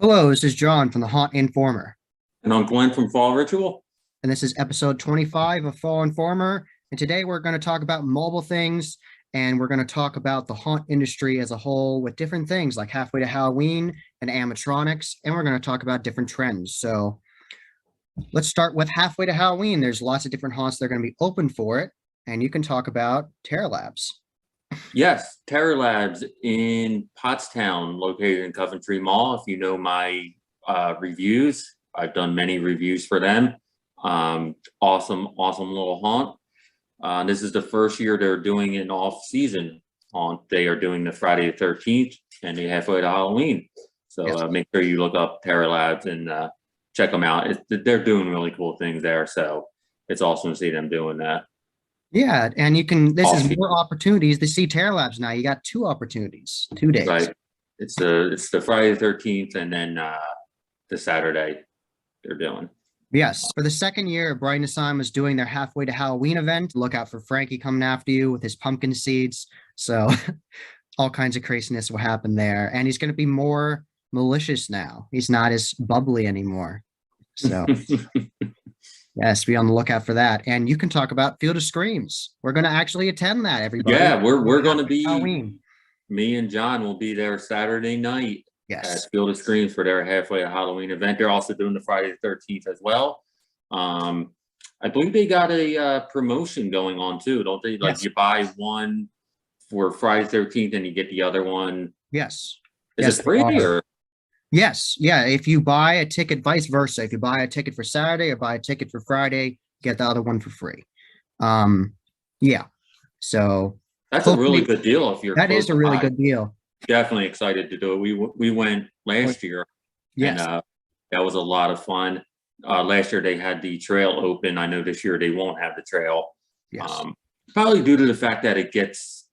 Hello, this is John from the Haunt Informer, And I'm Glenn from Fall Ritual. and this is episode 25 of Fall Informer. And today we're going to talk about mobile things, and we're going to talk about the haunt industry as a whole with different things like Halfway to Halloween and animatronics, and we're going to talk about different trends. So let's start with Halfway to Halloween. There's lots of different haunts that are going to be open for it, and you can talk about Terror Labs. Yes, Terror Labs in Pottstown, located in Coventry Mall. If you know my reviews, I've done many reviews for them. Awesome little haunt. This is the first year they're doing an off-season haunt. They are doing the Friday the 13th and the Halfway to Halloween. So Yes. make sure you look up Terror Labs and check them out. They're doing really cool things there. So it's awesome to see them doing that. Yeah, and this is Awesome. more opportunities to see Terror Labs now. You got two opportunities, 2 days. Right. It's the Friday the 13th and then the Saturday they're doing. Yes, for the second year, Brighton Asylum is doing their Halfway to Halloween event. Look out for Frankie coming after you with his pumpkin seeds. So all kinds of craziness will happen there. And he's going to be more malicious now. He's not as bubbly anymore. So yes, be on the lookout for that. And you can talk about Field of Screams. We're going to actually attend that, everybody. Yeah, we're going to be, Halloween. me and John will be there Saturday night Yes. at Field of Screams for their Halfway to Halloween event. They're also doing the Friday the 13th as well. I believe they got a promotion going on too, don't they? Like Yes. you buy one for Friday the 13th and you get the other one. Yes. Is Yes, it free they are. or? Yes, yeah. If you buy a ticket, vice versa. If you buy a ticket for Saturday or buy a ticket for Friday, get the other one for free. Yeah. So That's a really hopefully good deal if you're that is close a really by. good deal. Definitely excited to do it. We went last year, and Yes. that was a lot of fun. Last year they had the trail open. I know this year they won't have the trail. Yes. Probably due to the fact that it gets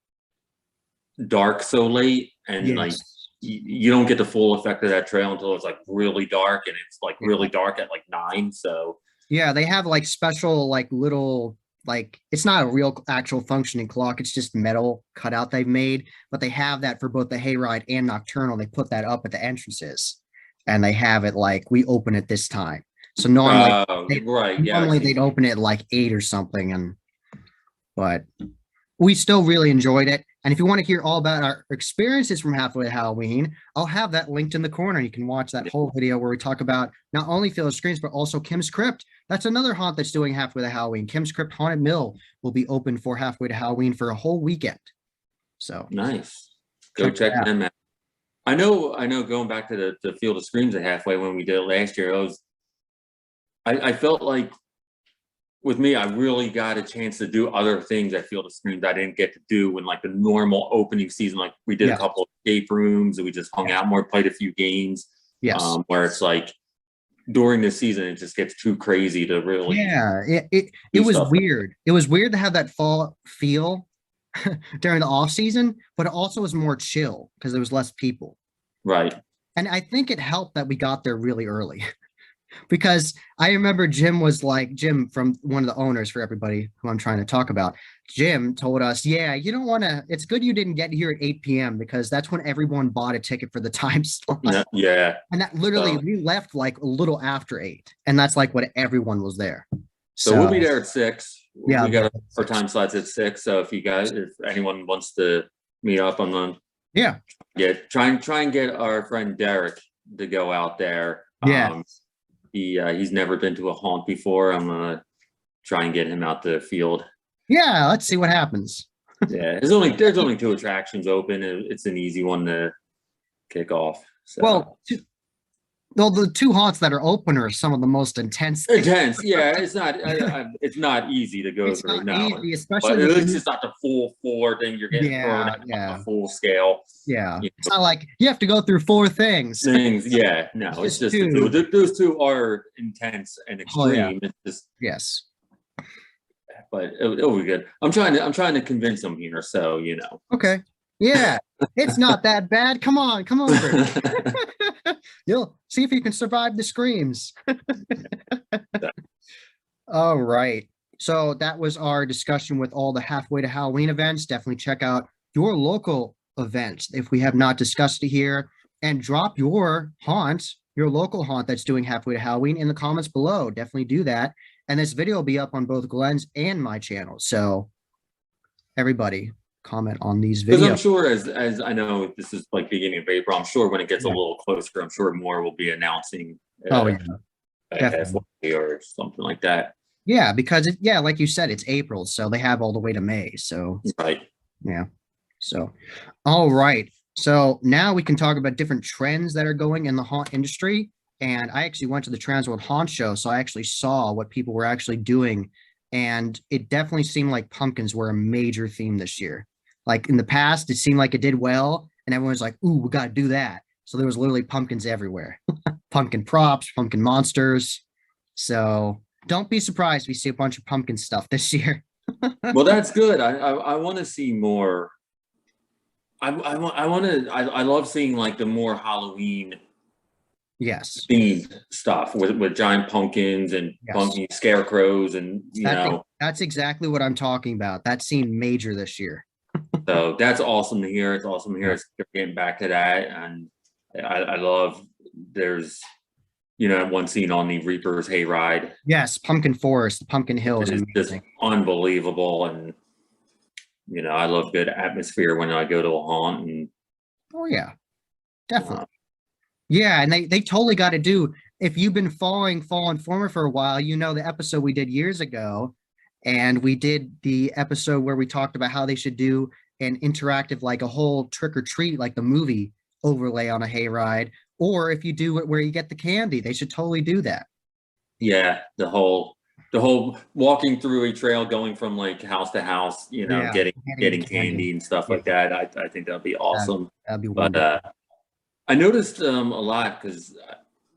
dark so late, and like Yes. you don't get the full effect of that trail until it's like really dark, and it's like Yeah. really dark at like 9. So Yeah, they have like special like little like it's not a real actual functioning clock, it's just metal cutout they've made, but they have that for both the hayride and nocturnal. They put that up at the entrances and they have it like we open at this time. So right, yeah, I've normally seen they'd open it at like 8 or something, but we still really enjoyed it. And if you want to hear all about our experiences from Halfway to Halloween, I'll have that linked in the corner. You can watch that whole video where we talk about not only Field of Screams, but also Kim's Krypt. That's another haunt that's doing Halfway to Halloween. Kim's Krypt Haunted Mill will be open for Halfway to Halloween for a whole weekend. So nice. Go check it check out. them out. I know. Going back to the Field of Screams at Halfway when we did it last year, I felt like with me, I really got a chance to do other things at Field of Screams I didn't get to do in like the normal opening season. Like we did a Yes. couple of escape rooms and we just hung out more, played a few games. Yes. Where it's like during the season, it just gets too crazy to really Yeah. It do was stuff. weird. It was weird to have that fall feel during the off season, but it also was more chill because there was less people. Right. And I think it helped that we got there really early. Because I remember Jim from one of the owners for everybody who I'm trying to talk about. Jim told us, yeah, you don't want to, it's good you didn't get here at 8 p.m. because that's when everyone bought a ticket for the time slot. Yeah. And that literally, So, we left like a little after 8. And that's like what everyone was there. so we'll be there at 6. Yeah, We got our time slots at 6. So if anyone wants to meet up, I'm going yeah. try and get our friend Derek to go out there. Yeah. He's never been to a haunt before. I'm gonna try and get him out the field. Yeah. Let's see what happens. Yeah, there's only 2 attractions open. It's an easy one to kick off. So. Well, the 2 haunts that are open are some of the most intense. Intense, yeah. It's not easy to go It's through. not No, easy, but especially it's just not the full 4 thing. You're getting thrown at yeah. a full scale. Yeah. You It's not like you have to go through 4 things. things. Yeah, no, it's just the 2. Those 2 are intense and extreme. Oh, yeah. It's just, Yes. but it'll be good. I'm trying to convince him here. So Okay. Yeah. It's not that bad. Come on, come over. You'll see if you can survive the screams. All right. So that was our discussion with all the Halfway to Halloween events. Definitely check out your local events if we have not discussed it here. and drop your haunt, your local haunt that's doing halfway to Halloween in the comments below. Definitely do that. And this video will be up on both Glenn's and my channel. So everybody comment on these Because I'm videos. sure, as I know, this is like beginning of April. I'm sure when it gets a little closer, I'm sure more will be announcing. Oh yeah, Halfway definitely. or something like that. Yeah, because like you said, it's April, so they have all the way to May. So Right. yeah. So, all right. So now we can talk about different trends that are going in the haunt industry. And I actually went to the Transworld Haunt Show, so I actually saw what people were actually doing. And it definitely seemed like pumpkins were a major theme this year. Like in the past, it seemed like it did well, and everyone was like, ooh, we got to do that. So there was literally pumpkins everywhere. Pumpkin props, pumpkin monsters. So don't be surprised if we see a bunch of pumpkin stuff this year. Well, that's good. I want to see more. I want to. I love seeing like the more Halloween Yes. themed stuff with giant pumpkins and Yes. pumpkin scarecrows, and That's exactly what I'm talking about. That seemed major this year. so that's awesome to hear. It's awesome to hear. Yeah. They're getting back to that, and I love. There's one scene on the Reaper's hayride. Yes, Pumpkin Forest, Pumpkin Hill is It is just amazing. unbelievable, and I love good atmosphere when I go to a haunt, and Oh yeah, definitely. Yeah, and they totally got to do. If you've been following Fallen Former for a while, you know the episode we did years ago, and we did the episode where we talked about how they should do an interactive, like a whole trick or treat, like the movie overlay on a hayride, or if you do it where you get the candy, they should totally do that. yeah, the whole walking through a trail, going from like house to house, Yeah, getting candy and stuff like that. I think that'd be awesome. That'd be But wonderful. I noticed a lot because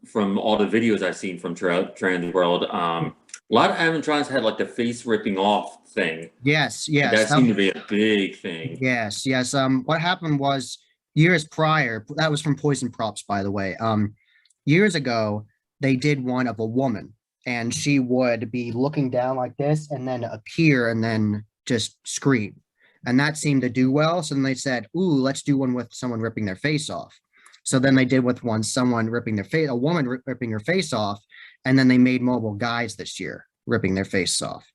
from all the videos I've seen from Transworld, a lot of animatronics had like the face ripping off thing. Yes, And yes. that seemed to be a big thing. Yes, yes. What happened was years prior, that was from Poison Props, by the way. Years ago, they did one of a woman, and she would be looking down like this and then appear and then just scream. And that seemed to do well. So then they said, ooh, let's do one with someone ripping their face off. So then they did with someone ripping their face, a woman ripping her face off. And then they made mobile guides this year ripping their face off.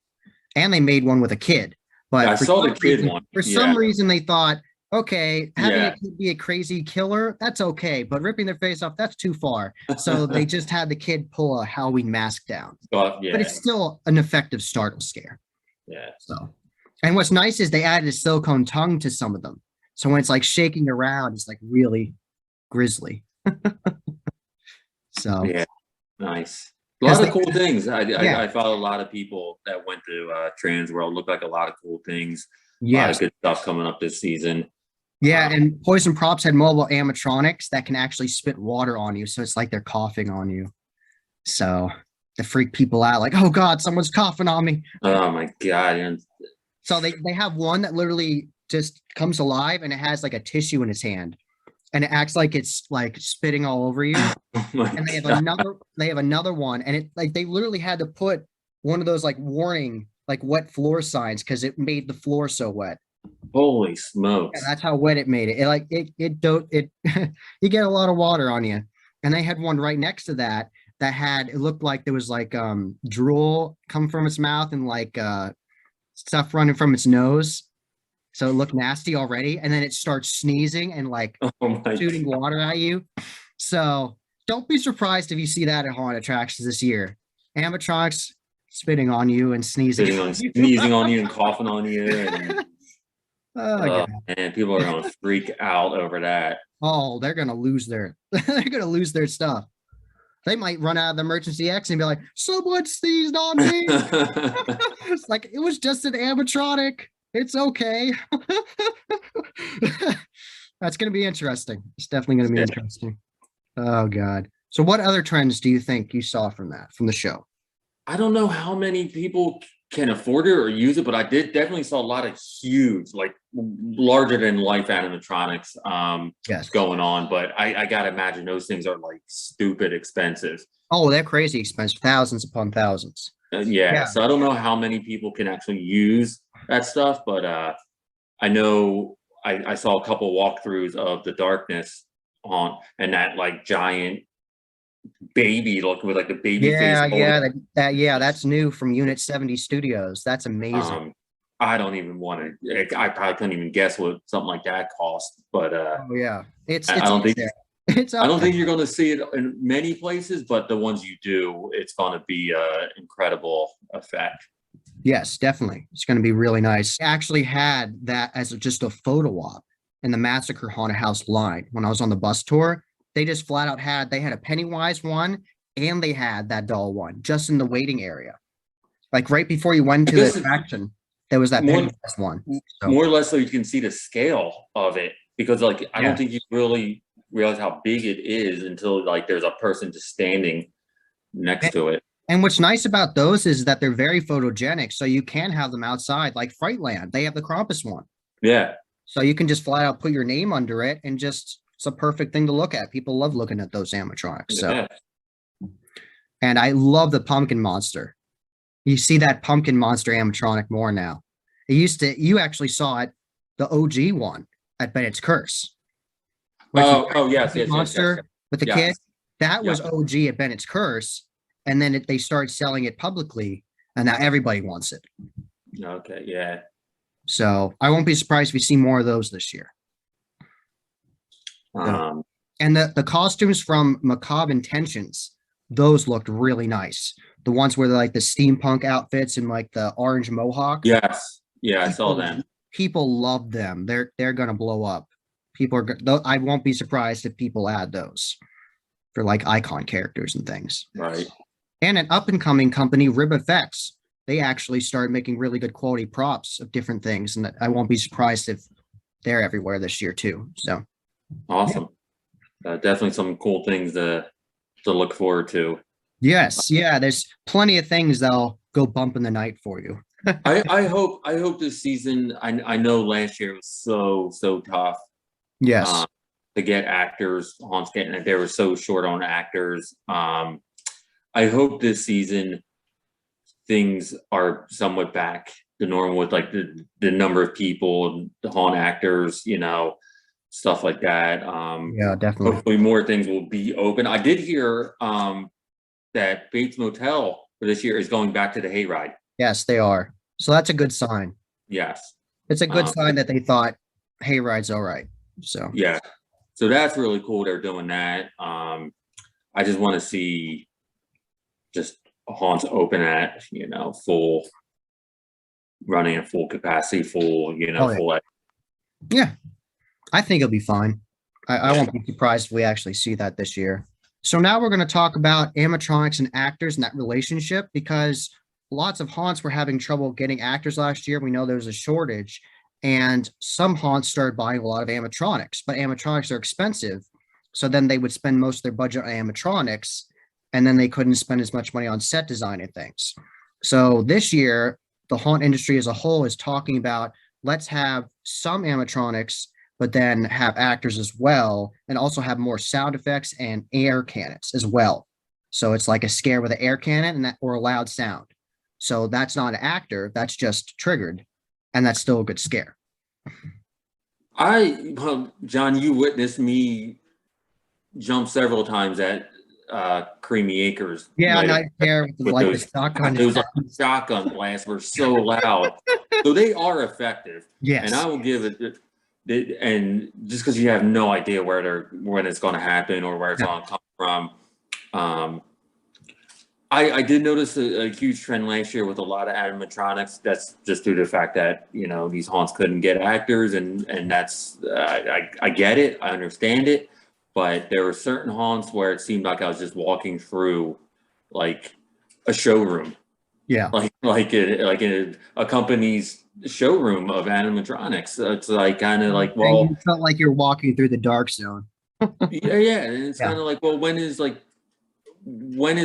And they made one with a kid. But I saw the kid one. For some reason, they thought, okay, having Yeah. a kid be a crazy killer, that's okay. But ripping their face off, that's too far. So they just had the kid pull a Halloween mask down. Yeah. But it's still an effective startle scare. Yeah. So, and what's nice is they added a silicone tongue to some of them. So when it's like shaking around, it's like really grisly. So yeah, nice. A lot of cool things. I followed a lot of people that went to Transworld. Looked like a lot of cool things. A lot of good stuff coming up this season. Yeah, and Poison Props had mobile animatronics that can actually spit water on you, so it's like they're coughing on you. So to freak people out, like, oh God, someone's coughing on me. Oh my God. So they have one that literally just comes alive and it has like a tissue in its hand. And it acts like it's like spitting all over you. And they have another one, and it like they literally had to put one of those like warning, like wet floor signs because it made the floor so wet. Holy smokes. Yeah, that's how wet it made it. It you get a lot of water on you. And they had one right next to that had it looked like there was like drool come from its mouth and like stuff running from its nose. So it looked nasty already, and then it starts sneezing and like shooting water at you. So don't be surprised if you see that at haunt attractions this year. Animatronics spitting on you and sneezing on you and coughing on you. And, and people are going to freak out over that. Oh, they're going to lose their stuff. They might run out of the emergency exit and be like, someone sneezed on me. It's like, it was just an animatronic. It's okay. That's going to be interesting. It's definitely going to be interesting. Oh, God. So what other trends do you think you saw from the show? I don't know how many people can afford it or use it, but I definitely saw a lot of huge, like larger than life animatronics going on. But I got to imagine those things are like stupid expensive. Oh, they're crazy expensive. Thousands upon thousands. Yeah. So I don't know how many people can actually use that stuff, but I know I saw a couple walkthroughs of the Darkness haunt, and that like giant baby looking with like the baby face. Yeah, that's new from Unit 70 Studios. That's amazing. I don't even want to. I probably couldn't even guess what something like that cost. But Oh yeah, I it's don't up think there. It's I up don't there. think you're going to see it in many places, but the ones you do, it's going to be an incredible effect. Yes, definitely. It's going to be really nice. I actually had that as just a photo op in the Massacre Haunted House line when I was on the bus tour. They just flat out they had a Pennywise one and they had that doll one just in the waiting area. Like right before you went I to the guess attraction, there was that more, Pennywise one. So more or less so you can see the scale of it, because like I don't yeah. think you really realize how big it is until like there's a person just standing next to it. And what's nice about those is that they're very photogenic. So you can have them outside, like Frightland. They have the Krampus one. Yeah. So you can just flat out put your name under it and just it's a perfect thing to look at. People love looking at those animatronics. So Yeah. and I love the pumpkin monster. You see that pumpkin monster animatronic more now. You actually saw it, the OG one at Bennett's Curse. Oh, yes, yes, yes, yes, Monster with the kid. yes. That was Yeah. OG at Bennett's Curse. And then they started selling it publicly, and now everybody wants it. Okay, yeah. So I won't be surprised if we see more of those this year. Um, And the costumes from Macabre Intentions, those looked really nice. The ones where they're like the steampunk outfits and like the orange mohawk. yes, yeah, I saw People, them. people love them. They're gonna blow up. I won't be surprised if people add those for like icon characters and things. Right. And an up and coming company, Rib Effects, they actually started making really good quality props of different things, and I won't be surprised if they're everywhere this year too. So Awesome. Definitely some cool things to look forward to. yes, yeah, there's plenty of things that'll go bump in the night for you. I hope this season. I know last year was so tough Yes, to get actors. Hans getting it. They were so short on actors. I hope this season things are somewhat back to normal with like the number of people, the haunt actors, stuff like that. yeah, definitely. Hopefully more things will be open. I did hear that Bates Motel for this year is going back to the hayride. Yes, they are. So that's a good sign. Yes. It's a good sign that they thought hayride's all right. So Yeah. So that's really cool. They're doing that. I just want to see just haunts open at, full running at full capacity, full, Oh, yeah. full. Yeah, I think it'll be fine. I won't be surprised if we actually see that this year. So now we're going to talk about animatronics and actors and that relationship, because lots of haunts were having trouble getting actors last year. We know there was a shortage, and some haunts started buying a lot of animatronics, but animatronics are expensive. So then they would spend most of their budget on animatronics, and then they couldn't spend as much money on set design and things. So this year, the haunt industry as a whole is talking about, let's have some animatronics, but then have actors as well, and also have more sound effects and air cannons as well. So it's like a scare with an air cannon or a loud sound. So that's not an actor, that's just triggered, and that's still a good scare. John, you witnessed me jump several times at Creamy Acres. Yeah, night air with like those, the shotgun. Those shotgun blasts were so loud. So they are effective. Yes. And I will give it, and just because you have no idea when it's going to happen or where it's going to come from. I did notice a huge trend last year with a lot of animatronics. That's just due to the fact that these haunts couldn't get actors, and that's I get it, I understand it, but there were certain haunts where it seemed like I was just walking through like a showroom. Yeah, like in a company's showroom of animatronics. It's like kind of like, well, you felt like you're walking through the dark zone. yeah, and it's kind of like, well, when is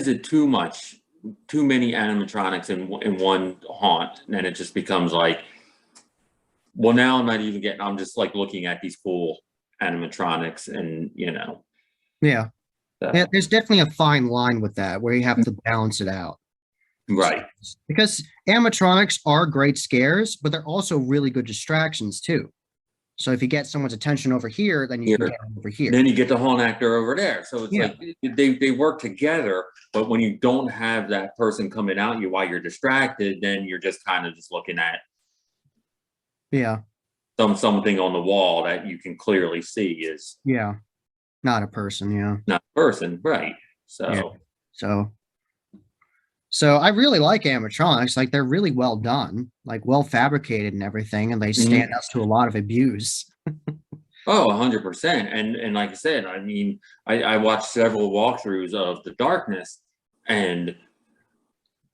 it too many animatronics in one haunt, and then it just becomes like, well, now I'm just like looking at these cool animatronics, and Yeah, there's definitely a fine line with that where you have to balance it out. Right. Because animatronics are great scares, but they're also really good distractions too. So if you get someone's attention over here, then you can Here. get them over here. Then you get the haunt actor over there. So it's Yeah. like they work together, but when you don't have that person coming at you while you're distracted, then you're just kind of just looking at Yeah. something on the wall that you can clearly see is Yeah. Not a person. Yeah. not a person, right? So Yeah. So I really like animatronics. Like they're really well done, like well fabricated and everything, and they stand up to a lot of abuse. oh, 100%. And like I said, I mean, I watched several walkthroughs of The Darkness, and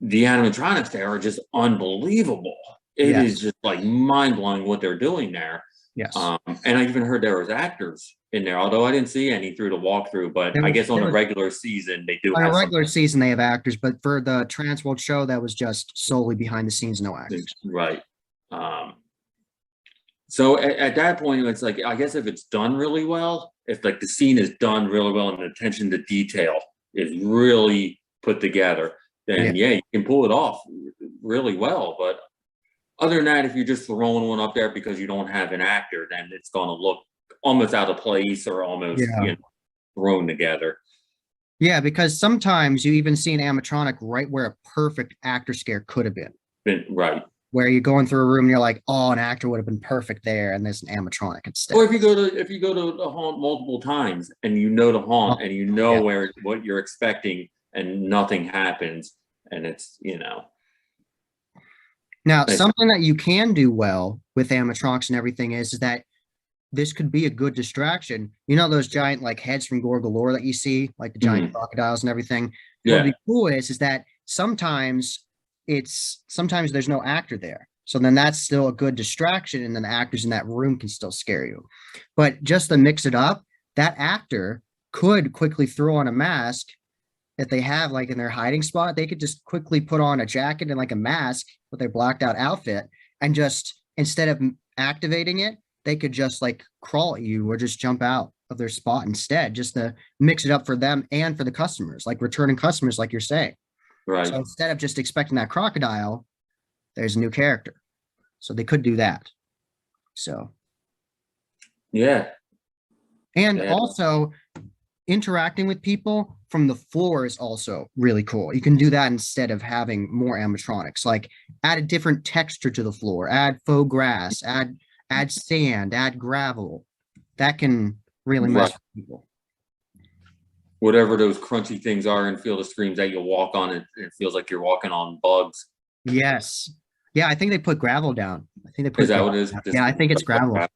the animatronics there are just unbelievable. It is just like mind blowing what they're doing there. Yes. And I even heard there was actors in there, although I didn't see any through the walkthrough. But I guess on a regular season they do. On a regular season they have actors, but for the Transworld show that was just solely behind the scenes, no actors. Right. So at that point, it's like, I guess if it's done really well, if like the scene is done really well and the attention to detail is really put together, then yeah, you can pull it off really well. But other than that, if you're just throwing one up there because you don't have an actor, then it's going to look almost out of place or almost thrown together. Yeah, because sometimes you even see an animatronic right where a perfect actor scare could have been. Right. Where you're going through a room and you're like, oh, an actor would have been perfect there, and there's an animatronic instead. Or if you go to the haunt multiple times and you know the haunt and you know what you're expecting and nothing happens, and it's Now, something that you can do well with animatronics and everything is that this could be a good distraction. You know those giant like heads from Gore Galore that you see, like the giant crocodiles and everything? What would be cool is that sometimes there's no actor there. So then that's still a good distraction, and then the actors in that room can still scare you. But just to mix it up, that actor could quickly throw on a mask that they have like in their hiding spot. They could just quickly put on a jacket and like a mask with their blacked out outfit, and just instead of activating it, they could just like crawl at you or just jump out of their spot instead, just to mix it up for them and for the customers, like returning customers, like you're saying. Right. So instead of just expecting that crocodile, there's a new character. So they could do that. So. Yeah. And also interacting with people from the floor is also really cool. You can do that instead of having more animatronics, like add a different texture to the floor, add faux grass, add sand, add gravel. That can really mess with people. Whatever those crunchy things are in Field of Screams that you walk on, it feels like you're walking on bugs. Yes. Yeah, I think they put gravel down. I think they put. Is that what it is? Yeah, I think it's gravel.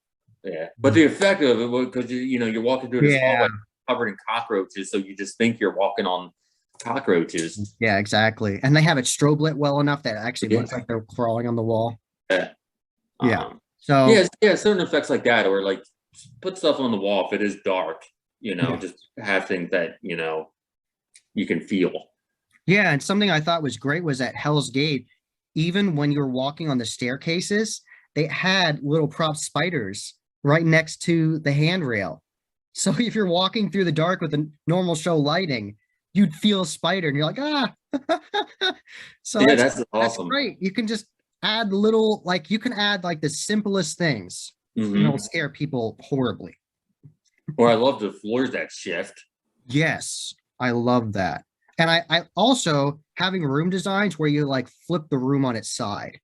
Yeah, but the effect of it, because you're walking through this hallway covered in cockroaches, so you just think you're walking on cockroaches. Yeah, exactly. And they have it strobe lit well enough that it actually looks like they're crawling on the wall. Yeah. So certain effects like that, or like put stuff on the wall if it is dark. Just have things that you can feel. Yeah, and something I thought was great was at Hell's Gate, even when you were walking on the staircases, they had little prop spiders right next to the handrail. So if you're walking through the dark with a normal show lighting, you'd feel a spider and you're like, ah. So yeah, that's awesome. That's great. You can just add little, like you can add like the simplest things. And it'll scare people horribly. Or I love the floors that shift. Yes, I love that. And I also having room designs where you like flip the room on its side.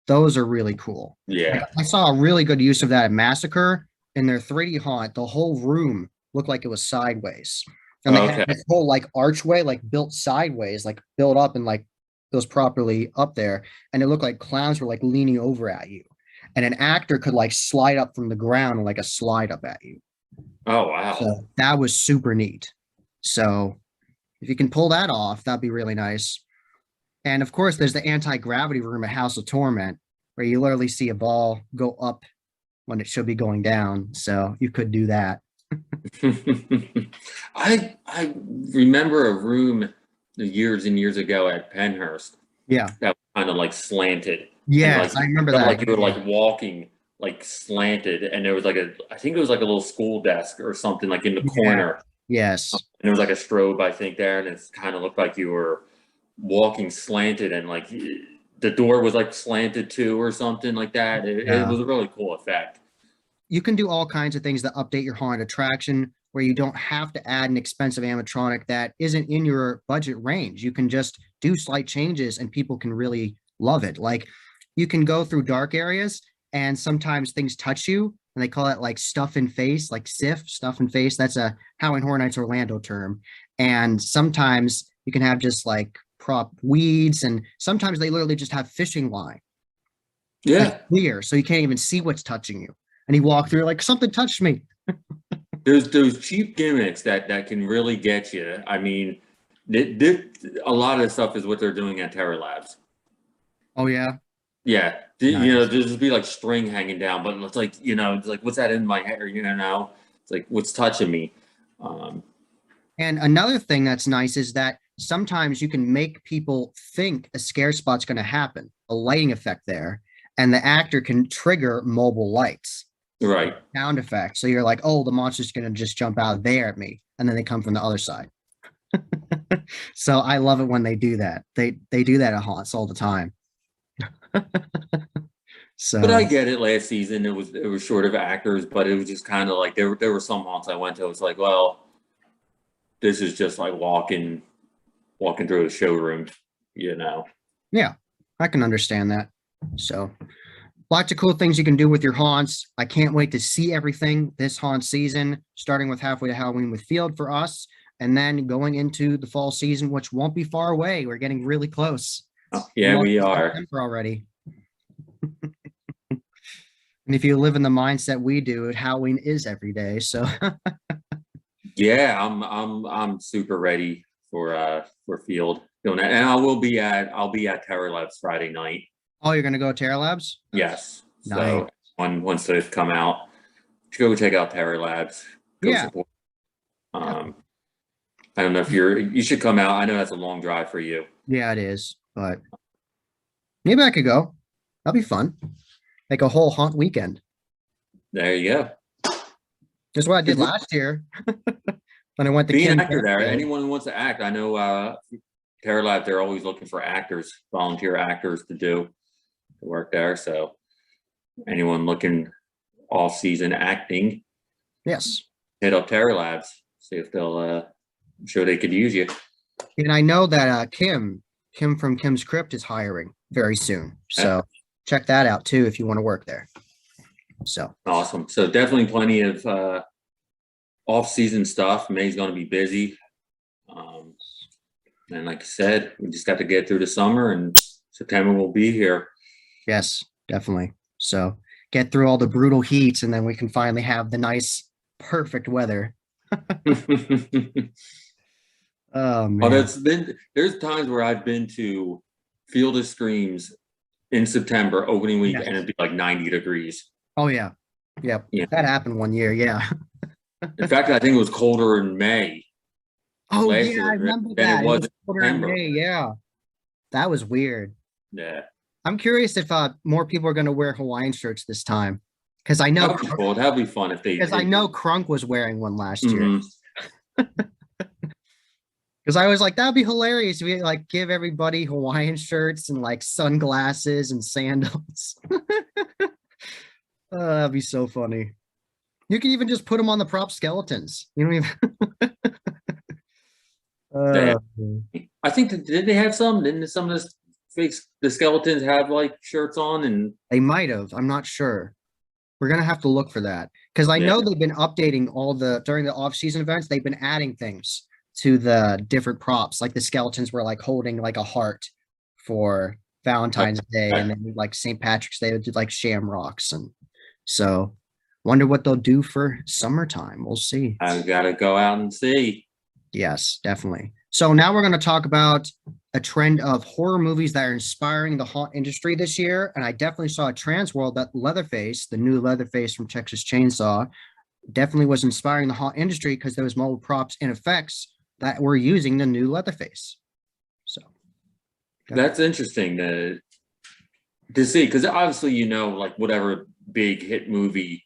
Those are really cool. Yeah. Like, I saw a really good use of that at Massacre. In their 3D haunt, the whole room looked like it was sideways. And they had this whole like archway, like built sideways, like built up and like it was properly up there. And it looked like clowns were like leaning over at you. And an actor could like slide up from the ground and like a slide up at you. Oh, wow. So that was super neat. So if you can pull that off, that'd be really nice. And of course, there's the anti-gravity room at House of Torment, where you literally see a ball go up when it should be going down. So you could do that. I remember a room years and years ago at Penhurst. Yeah. That was kind of like slanted. Yes, I remember that. Like you were like walking like slanted, and there was like I think it was like a little school desk or something like in the corner. Yes. And there was like a strobe, I think, there, and it kind of looked like you were walking slanted, and like the door was like slanted too or something like that. It was a really cool effect. you can do all kinds of things to update your haunted attraction where you don't have to add an expensive animatronic that isn't in your budget range. You can just do slight changes and people can really love it. Like you can go through dark areas and sometimes things touch you and they call it like stuff in face, like SIF, stuff in face. That's a Howling Horror Nights Orlando term. And sometimes you can have just like prop weeds and sometimes they literally just have fishing line. Yeah. Clear, so you can't even see what's touching you. And you walk through like something touched me. There's those cheap gimmicks that can really get you. I mean, a lot of the stuff is what they're doing at Terror Labs. Oh yeah. Yeah, Nice. you know, there's just be like string hanging down, but it's like, you know, it's like what's that in my hair? You know, it's like what's touching me. And another thing that's nice is that sometimes you can make people think a scare spot's going to happen, a lighting effect there, and the actor can trigger mobile lights, Right. sound effect. So you're like, oh, the monster's going to just jump out there at me, and then they come from the other side. So I love it when they do that. They do that at haunts all the time. So, But I get it. Last season it was short of actors, but it was just kind of like there were some haunts I went to. It's like, well, this is just like walking through a showroom, you know. yeah, I can understand that. So lots of cool things you can do with your haunts. I can't wait to see everything this haunt season, starting with halfway to Halloween with Field for us, and then going into the fall season, which won't be far away. We're getting really close. Oh, yeah, we are. September already. And if you live in the mindset we do, Halloween is every day. So Yeah, I'm super ready for Field doing that, and I'll be at Terror Labs Friday night. oh, you're gonna go Terror Labs? Yes. Nice. So once those come out, go check out Terror Labs. Go Yeah. support. I don't know if you should come out. I know that's a long drive for you. Yeah, it is, but maybe I could go. That'll be fun. Like a whole haunt weekend. There you go. That's what I did last year when I went to Be an Kim actor there. Field. Anyone who wants to act. I know Terror Lab, they're always looking for actors, volunteer actors to work there. So anyone looking off season acting, Yes. hit up Terror Labs, see if they'll I'm sure they could use you. And I know that Kim from Kim's Krypt is hiring very soon. So check that out too if you want to work there. So Awesome. So definitely plenty of off-season stuff. May's going to be busy. And like I said, we just got to get through the summer and September will be here. yes, definitely. So get through all the brutal heat and then we can finally have the nice, perfect weather. Oh man. There's times where I've been to Field of Screams in September opening week, Yes. and it'd be like 90 degrees. Oh yeah. Yep. Yeah. That happened one year. Yeah. In fact, I think it was colder in May. Oh last yeah, year I remember than that. it was in colder in September. May, yeah. That was weird. Yeah, I'm curious if more people are going to wear Hawaiian shirts this time. Because I know that'd be cool. That'd be fun if they. because I know Crunk was wearing one last year. Mhm. Because I was like, that'd be hilarious if we like give everybody Hawaiian shirts and like sunglasses and sandals. That'd be so funny. You can even just put them on the prop skeletons. You don't even. Yeah. I think did they have some? Didn't some of the skeletons have like shirts on and They might have. I'm not sure. We're gonna have to look for that because I know they've been updating during the off-season events. They've been adding things to the different props, like the skeletons were like holding like a heart for Valentine's Day, and then like St. Patrick's Day, they did like shamrocks, and so wonder what they'll do for summertime. We'll see. I've got to go out and see. Yes, definitely. So now we're going to talk about a trend of horror movies that are inspiring the haunt industry this year. And I definitely saw a Transworld that Leatherface, the new Leatherface from Texas Chainsaw, definitely was inspiring the haunt industry because there was mobile props and effects that were using the new Leatherface. So That's interesting to see because obviously like whatever big hit movie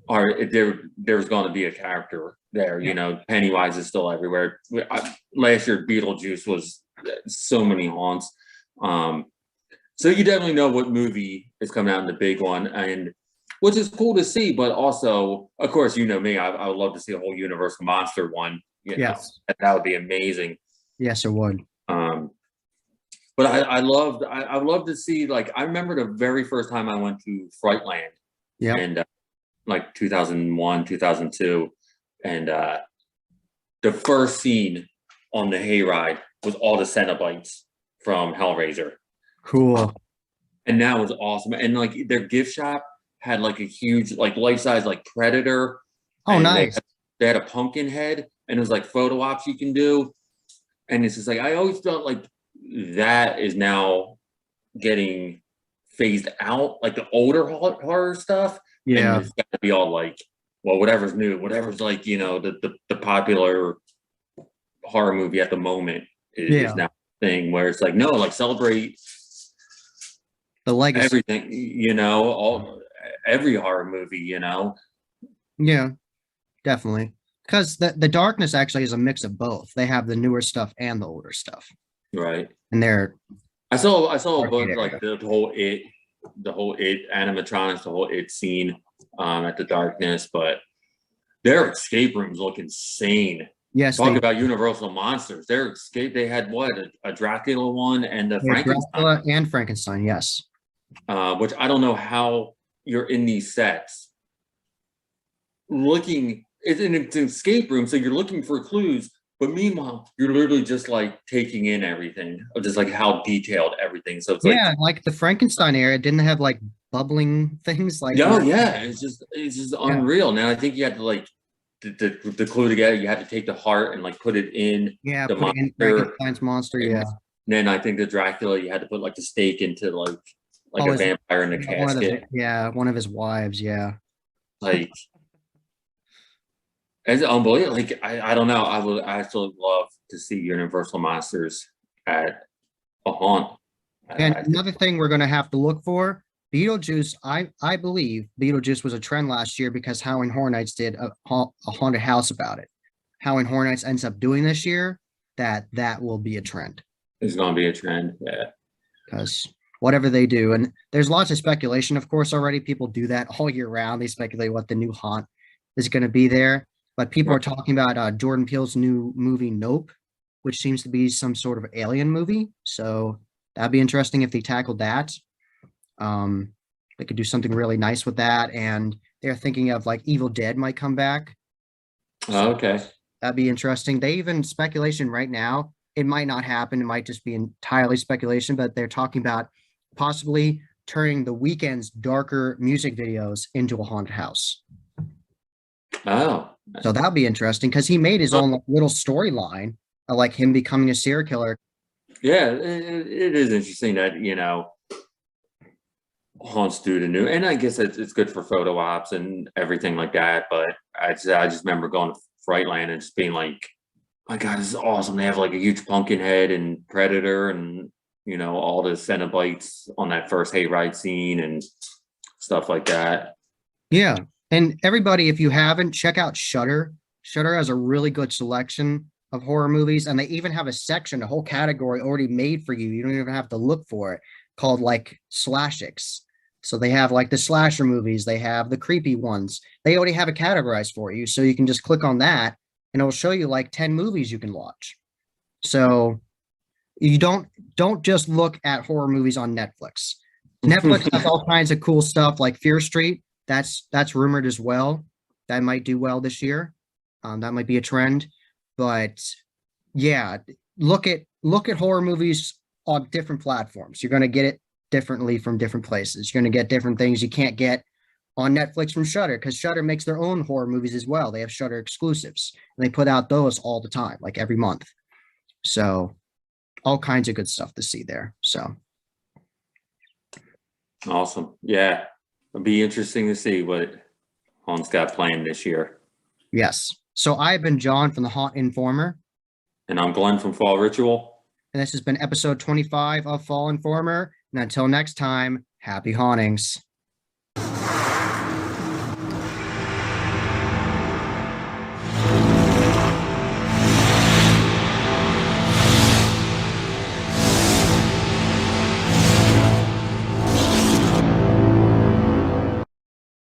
there's going to be a character there. You know, Pennywise is still everywhere. Last year Beetlejuice was so many haunts. So you definitely know what movie is coming out in the big one, and which is cool to see. But also, of course, you know me, I would love to see a whole Universal Monster one. You know, Yes. that would be amazing. Yes, it would. But I would love to see, like, I remember the very first time I went to Frightland, Yeah. and like 2001, 2002, and the first scene on the hayride was all the Cenobites from Hellraiser. Cool. And that was awesome. And like their gift shop had like a huge, like life-size, like Predator. Oh, nice. They had a pumpkin head, and it was like photo ops you can do. And it's just like, I always felt like that is now getting phased out, like the older horror stuff. Yeah. And it's got to be all like, well, whatever's new, whatever's like, you know, the popular horror movie at the moment is now a thing where it's like, no, like celebrate the legacy, everything, you know, every horror movie, you know. Yeah, definitely. Because the Darkness actually is a mix of both. They have the newer stuff and the older stuff. Right. And they're I saw a bunch, like the whole it animatronics, the whole it scene at the Darkness, but their escape rooms look insane. Yes. Talk about Universal Monsters. Their escape, they had what, a Dracula one and a Frankenstein. Dracula and Frankenstein, yes. Which I don't know how you're in these sets looking. It's an escape room, so you're looking for clues, but meanwhile, you're literally just like taking in everything, just like how detailed everything. So it's like the Frankenstein area didn't have like bubbling things like. No, yeah, it's just unreal. Now I think you had to like the clue together. You had to take the heart and like put it in the monster. In Frankenstein's monster. And then I think the Dracula, you had to put like the stake into like a vampire in a casket. One of his wives. Yeah. Like. It's unbelievable. Like I don't know. I would actually love to see Universal Monsters at a haunt. And another thing we're going to have to look for, Beetlejuice. I believe Beetlejuice was a trend last year because Howling Horror Nights did a haunted house about it. Howling Horror Nights ends up doing this year, that will be a trend. It's going to be a trend, yeah. Because whatever they do, and there's lots of speculation, of course, already. People do that all year round. They speculate what the new haunt is going to be there. But people are talking about Jordan Peele's new movie, Nope, which seems to be some sort of alien movie. So that'd be interesting if they tackled that. They could do something really nice with that. And they're thinking of like Evil Dead might come back. So okay. That'd be interesting. They even speculation right now. It might not happen. It might just be entirely speculation, but they're talking about possibly turning The Weeknd's darker music videos into a haunted house. Oh. So that'll be interesting because he made his own little storyline of like him becoming a serial killer. Yeah, it is interesting that, you know, haunts do the new, and I guess it's good for photo ops and everything like that. But I just remember going to Frightland and just being like, my God, this is awesome. They have like a huge pumpkin head and Predator and, you know, all the Cenobites on that first hayride scene and stuff like that. Yeah. And everybody, if you haven't, check out Shudder. Shudder has a really good selection of horror movies, and they even have a section, a whole category already made for you. You don't even have to look for it, called like Slashics. So they have like the slasher movies, they have the creepy ones. They already have it categorized for you, so you can just click on that, and it'll show you like 10 movies you can watch. So you don't just look at horror movies on Netflix. Netflix has all kinds of cool stuff like Fear Street. That's rumored as well. That might do well this year. That might be a trend. But yeah, look at horror movies on different platforms. You're going to get it differently from different places. You're going to get different things you can't get on Netflix from Shudder, because Shudder makes their own horror movies as well. They have Shudder exclusives, and they put out those all the time, like every month. So all kinds of good stuff to see there. So awesome. Yeah. It'll be interesting to see what Haunt's got planned this year. Yes. So I've been John from the Haunt Informer. And I'm Glenn from Fall Ritual. And this has been episode 25 of Fall Informer. And until next time, happy hauntings.